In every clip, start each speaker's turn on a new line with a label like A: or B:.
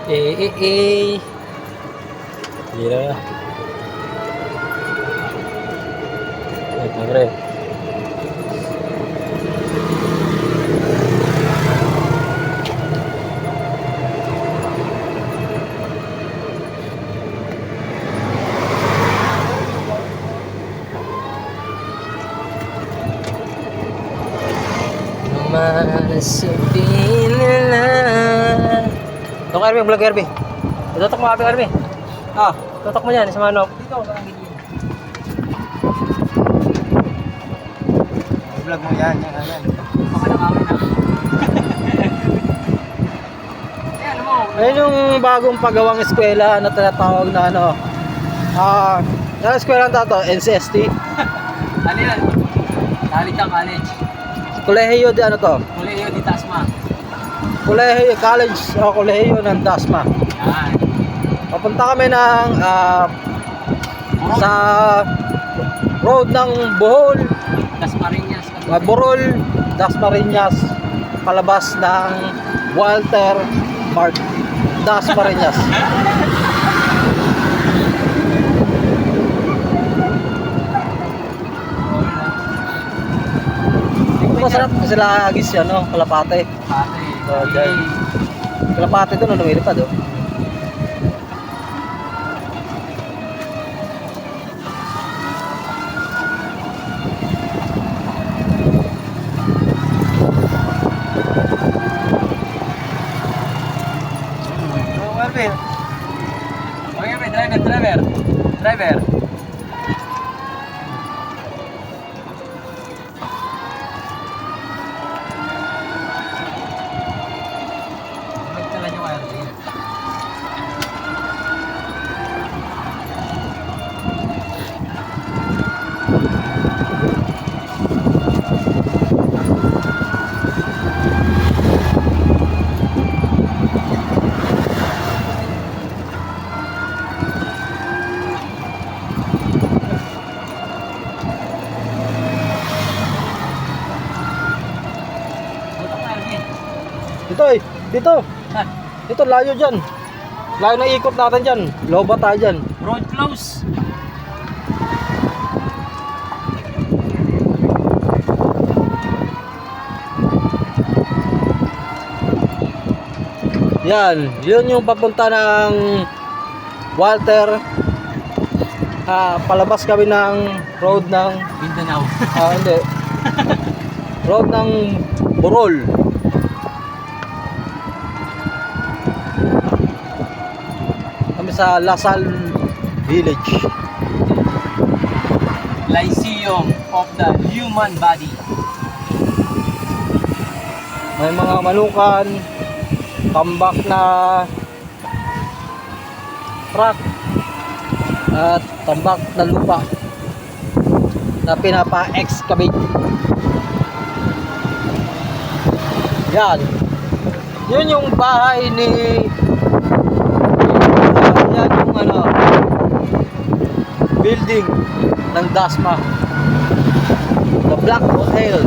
A: Eh. Mira. Hombre. Masipin nila. Ito ka, Arby, vlog Arby. Itutok mo, Arby. Ah, tutok mo yan sa manok.
B: Dito, vlog mo yan, yan. Baka nakamin na. Ayan mo.
A: Ayun yung bagong pagawang eskwela na tinatawag na ano. Yung eskwela na to, NCST.
B: Ano yan? Dalitang College.
A: Kolehiyo di ano to?
B: Colegio de Tasma.
A: Kolehiyo College o kolehiyo ng Dasma.
B: Yan.
A: Papunta kami ng sa road ng Bohol,
B: Dasmariñas.
A: Borol, Dasmariñas, palabas ng Walter Mart Dasmariñas. Masarap sila agis yan, no? Kalapate.
B: Pate.
A: Oh, dyan. Kalapate doon, lumilipad, oh.
B: Okay, driver. Magtala nyo kayo rin.
A: Dito eh, dito.
B: Saan?
A: Dito, layo dyan. Layo na ikot natin dyan. Loba tayo dyan.
B: Road close.
A: Yan, yun yung papunta ng Walter. Palabas kami ng road ng
B: Mindanao.
A: hindi. Road ng Borol. Kami sa Lasal Village.
B: Lyceum of the human body.
A: May mga manukan, tambak na truck at tambak na lupa na pinapa-excavate. Yan. Yun yung bahay ni yan yung ano building ng Dasma, the Black Hotel.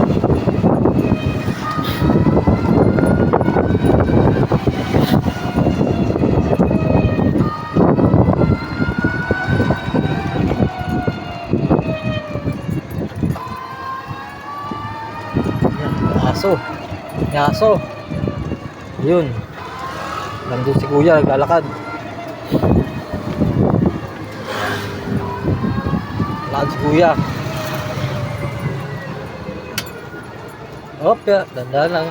A: Yaso. Yun. Nandun si kuya, naglalakad. Lakad si kuya. Hop, ya. Dandan lang.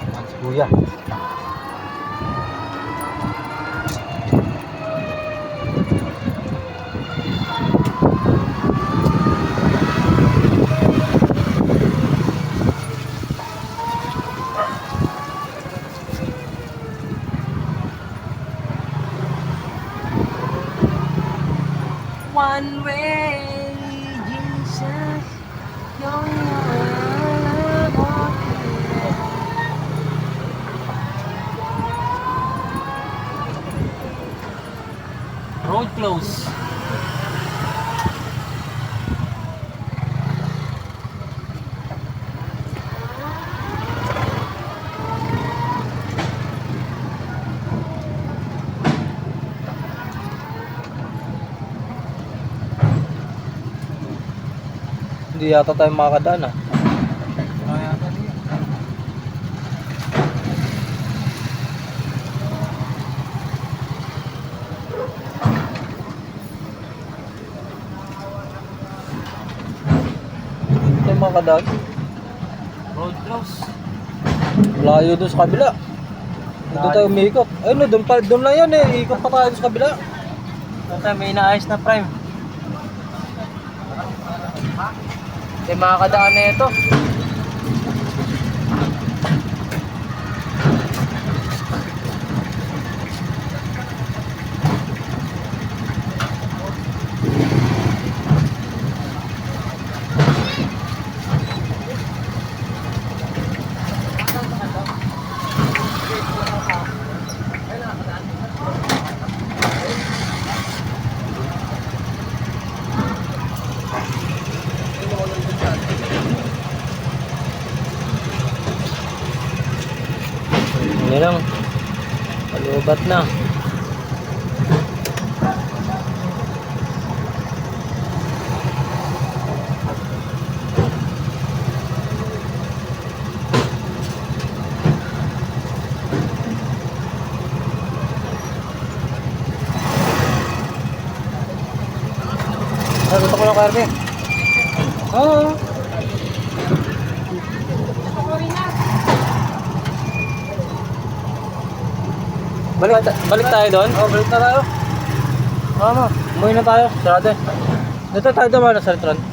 A: Lakad si kuya.
B: One way, Jesus, you're road close.
A: Hindi yata tayo makakadaan ah. Hindi tayo makakadaan.
B: Road close.
A: Layo doon sa kabila. Doon tayo umiikot. Ayun na, doon lang yan eh. Ikot pa tayo doon sa kabila.
B: Ito may inaayos na prime.
A: Hindi makakadaan na ito. Hindi lang. Palubat na. Gusto ko lang karne. Oo. Balik tayo doon? Oo, balik na tayo. Tama, umuwi na tayo. Sarado eh. Dito tayo naman sa restaurant.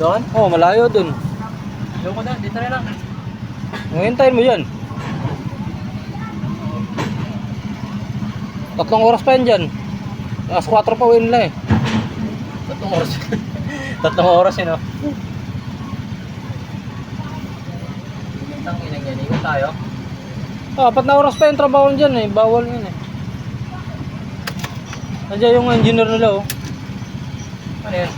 B: Doon?
A: Oo, malayo doon.
B: Doon ko na, dito na lang.
A: Ngayon mo yan. 3 oras pa yan dyan. Alas 4 pa uwi nila eh.
B: 3 oras.
A: 3 oras yun oh.
B: Itang inagyan, ikot tayo.
A: 4 na oras pa yung trabaho dyan eh. Bawal yun eh. Nandiyan yung engineer nila oh.
B: Ano yan?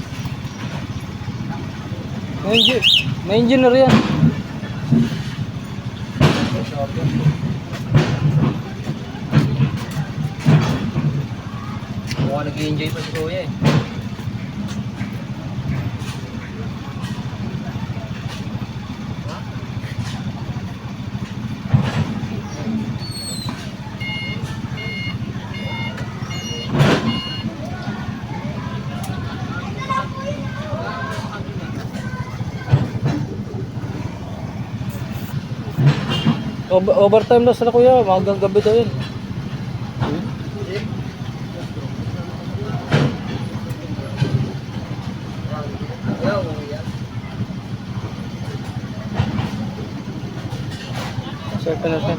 A: May engineer yan.
B: Mukhang nag-i-enjoy pa si Kuya eh.
A: Overtime daw sila kuya. Hanggang gabi daw yun. Certain natin.